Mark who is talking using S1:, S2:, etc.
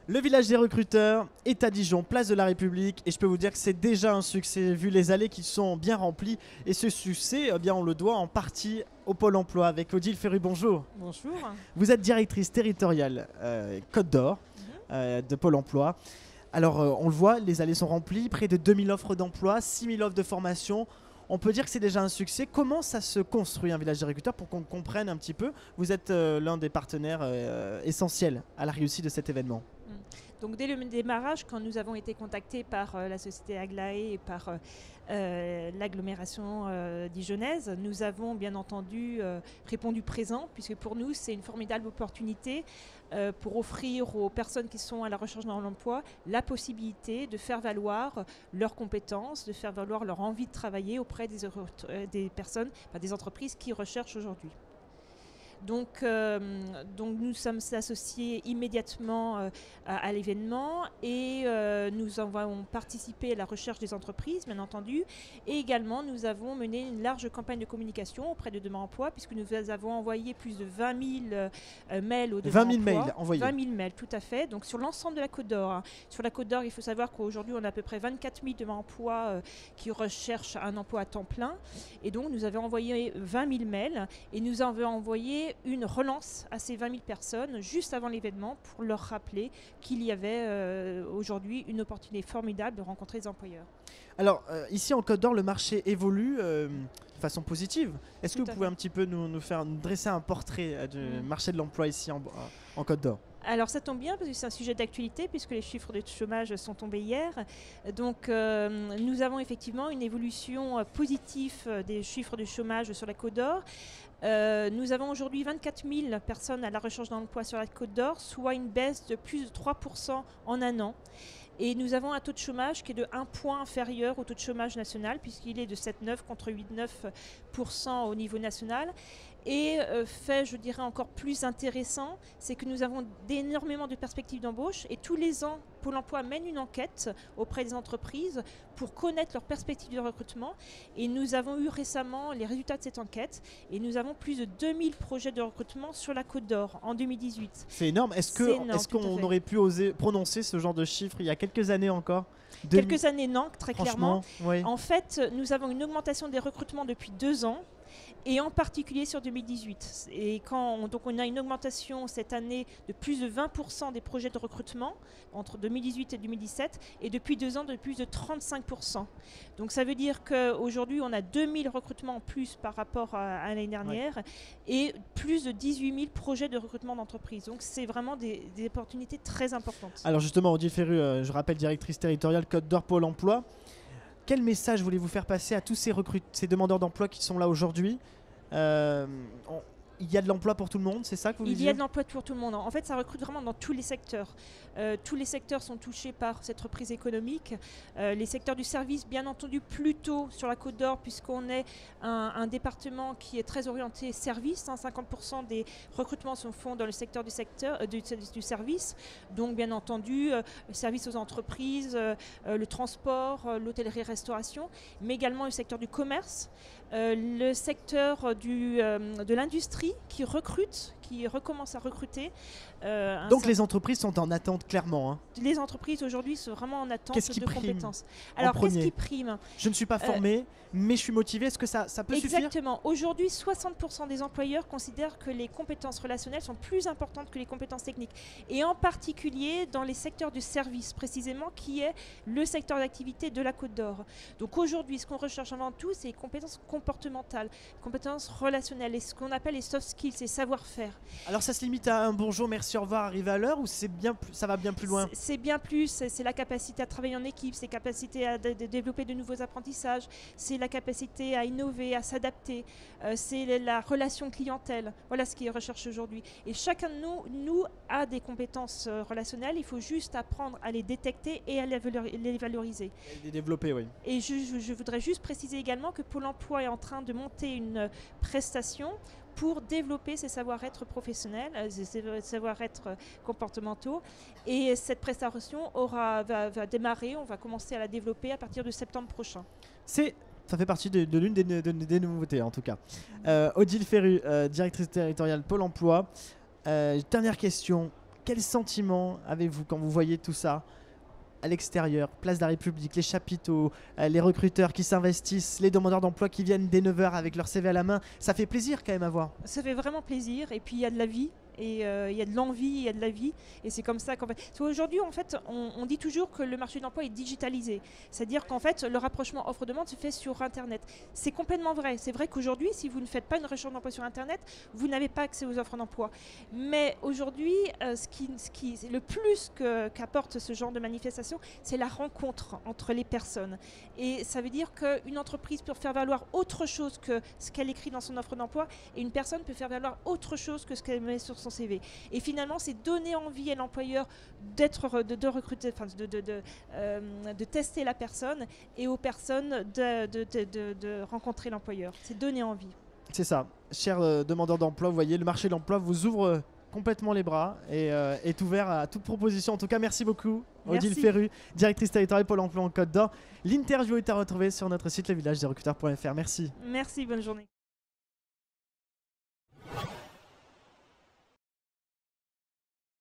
S1: Le village des recruteurs est à Dijon, place de la République, et je peux vous dire que c'est déjà un succès vu les allées qui sont bien remplies. Et ce succès, eh bien, on le doit en partie au Pôle emploi avec Odile Ferru. Bonjour.
S2: Bonjour.
S1: Vous êtes directrice territoriale Côte d'Or de Pôle emploi. Alors on le voit, les allées sont remplies, près de 2000 offres d'emploi, 6000 offres de formation. On peut dire que c'est déjà un succès. Comment ça se construit un village des recruteurs pour qu'on comprenne un petit peu? Vous êtes l'un des partenaires essentiels à la réussite de cet événement.
S2: Donc dès le démarrage, quand nous avons été contactés par la société Aglaé et par l'agglomération dijonnaise, nous avons bien entendu répondu présent, puisque pour nous c'est une formidable opportunité pour offrir aux personnes qui sont à la recherche d'un emploi la possibilité de faire valoir leurs compétences, de faire valoir leur envie de travailler auprès des personnes, des entreprises qui recherchent aujourd'hui. Donc nous sommes associés immédiatement à l'événement et nous avons participé à la recherche des entreprises, bien entendu. Et également, nous avons mené une large campagne de communication auprès de Demande Emploi, puisque nous avons envoyé plus de 20 000 mails aux Demande Emploi.
S1: 20 000 mails envoyés.
S2: 20 000 mails, tout à fait. Donc sur l'ensemble de la Côte d'Or. Hein. Sur la Côte d'Or, il faut savoir qu'aujourd'hui, on a à peu près 24 000 Demande Emploi qui recherchent un emploi à temps plein. Et donc, nous avons envoyé 20 000 mails et nous avons envoyé une relance à ces 20 000 personnes juste avant l'événement pour leur rappeler qu'il y avait aujourd'hui une opportunité formidable de rencontrer des employeurs.
S1: Alors ici en Côte d'Or, le marché évolue de façon positive. Est-ce que vous pouvez un petit peu nous dresser un portrait du marché de l'emploi ici en Côte d'Or?
S2: Alors ça tombe bien parce que c'est un sujet d'actualité puisque les chiffres de chômage sont tombés hier. Donc nous avons effectivement une évolution positive des chiffres de chômage sur la Côte d'Or. Nous avons aujourd'hui 24 000 personnes à la recherche d'emploi sur la Côte d'Or, soit une baisse de plus de 3% en un an. Et nous avons un taux de chômage qui est de 1 point inférieur au taux de chômage national, puisqu'il est de 7,9 contre 8,9% au niveau national. Et fait, je dirais, encore plus intéressant, c'est que nous avons énormément de perspectives d'embauche et tous les ans, Pôle emploi mène une enquête auprès des entreprises pour connaître leurs perspectives de recrutement. Et nous avons eu récemment les résultats de cette enquête et nous avons plus de 2000 projets de recrutement sur la Côte d'Or en 2018.
S1: C'est énorme. Est-ce qu'on aurait pu oser prononcer ce genre de chiffres il y a quelques années encore?
S2: Quelques années, non, très clairement.
S1: Oui.
S2: En fait, nous avons une augmentation des recrutements depuis 2 ans. Et en particulier sur 2018. Et donc on a une augmentation cette année de plus de 20% des projets de recrutement entre 2018 et 2017 et depuis 2 ans de plus de 35%. Donc ça veut dire qu'aujourd'hui on a 2000 recrutements en plus par rapport à l'année dernière et plus de 18 000 projets de recrutement d'entreprise. Donc c'est vraiment des opportunités très importantes.
S1: Alors justement, Odile Ferru, je rappelle directrice territoriale Côte d'Or Pôle emploi. Quel message voulez-vous faire passer à tous ces demandeurs d'emploi qui sont là aujourd'hui? Il y a de l'emploi pour tout le monde, c'est ça que vous disiez?
S2: Il y a de l'emploi pour tout le monde. En fait, ça recrute vraiment dans tous les secteurs. Tous les secteurs sont touchés par cette reprise économique. Les secteurs du service, bien entendu, plutôt sur la Côte d'Or, puisqu'on est un département qui est très orienté service. 50% des recrutements se font dans le secteur du service. Donc, bien entendu, le service aux entreprises, le transport, l'hôtellerie-restauration, mais également le secteur du commerce, le secteur de l'industrie qui recrute, qui recommence à recruter.
S1: Donc les entreprises sont en attente clairement. Hein.
S2: Les entreprises aujourd'hui sont vraiment en attente de compétences.
S1: Alors
S2: qu'est-ce qui prime?
S1: Je ne suis pas formé, mais je suis motivé. Est-ce que ça peut suffire?
S2: Exactement. Aujourd'hui, 60% des employeurs considèrent que les compétences relationnelles sont plus importantes que les compétences techniques. Et en particulier dans les secteurs du service, précisément, qui est le secteur d'activité de la Côte d'Or. Donc aujourd'hui, ce qu'on recherche avant tout, c'est les compétences comportementales, compétences relationnelles, et ce qu'on appelle les soft skills, les savoir-faire.
S1: Alors ça se limite à un bonjour, merci, au revoir, arriver à l'heure, ou ça va bien plus loin?
S2: C'est bien plus, c'est la capacité à travailler en équipe, c'est la capacité à développer de nouveaux apprentissages, c'est la capacité à innover, à s'adapter, c'est la relation clientèle. Voilà ce qui est recherché aujourd'hui. Et chacun de nous a des compétences relationnelles, il faut juste apprendre à les détecter et à les valoriser.
S1: Et les développer, oui.
S2: Et je voudrais juste préciser également que Pôle emploi est en train de monter une prestation pour développer ses savoir-être professionnels, ses savoir-être comportementaux. Et cette prestation va démarrer, on va commencer à la développer à partir de septembre prochain.
S1: Ça fait partie de l'une des nouveautés en tout cas. Odile Ferru, directrice territoriale Pôle emploi. Dernière question. Quel sentiment avez-vous quand vous voyez tout ça à l'extérieur, place de la République, les chapiteaux, les recruteurs qui s'investissent, les demandeurs d'emploi qui viennent dès 9 h avec leur CV à la main? Ça fait plaisir quand même à voir.
S2: Ça fait vraiment plaisir. Et puis il y a de la vie. Et il y a de l'envie, il y a de la vie. Et c'est comme ça qu'en fait... Aujourd'hui, en fait, on dit toujours que le marché de l'emploi est digitalisé. C'est-à-dire qu'en fait, le rapprochement offre-demande se fait sur Internet. C'est complètement vrai. C'est vrai qu'aujourd'hui, si vous ne faites pas une recherche d'emploi sur Internet, vous n'avez pas accès aux offres d'emploi. Mais aujourd'hui, le plus qu'apporte ce genre de manifestation, c'est la rencontre entre les personnes. Et ça veut dire qu'une entreprise peut faire valoir autre chose que ce qu'elle écrit dans son offre d'emploi, et une personne peut faire valoir autre chose que ce qu'elle met sur son CV. Et finalement, c'est donner envie à l'employeur de recruter, de tester la personne, et aux personnes de rencontrer l'employeur. C'est donner envie.
S1: C'est ça. Chers demandeurs d'emploi, vous voyez, le marché de l'emploi vous ouvre complètement les bras et est ouvert à toute proposition. En tout cas, merci beaucoup, Odile Ferru, directrice territoriale Pôle emploi en Côte d'Or. L'interview est à retrouver sur notre site levillagesdesrecruteurs.fr. Merci.
S2: Merci, bonne journée.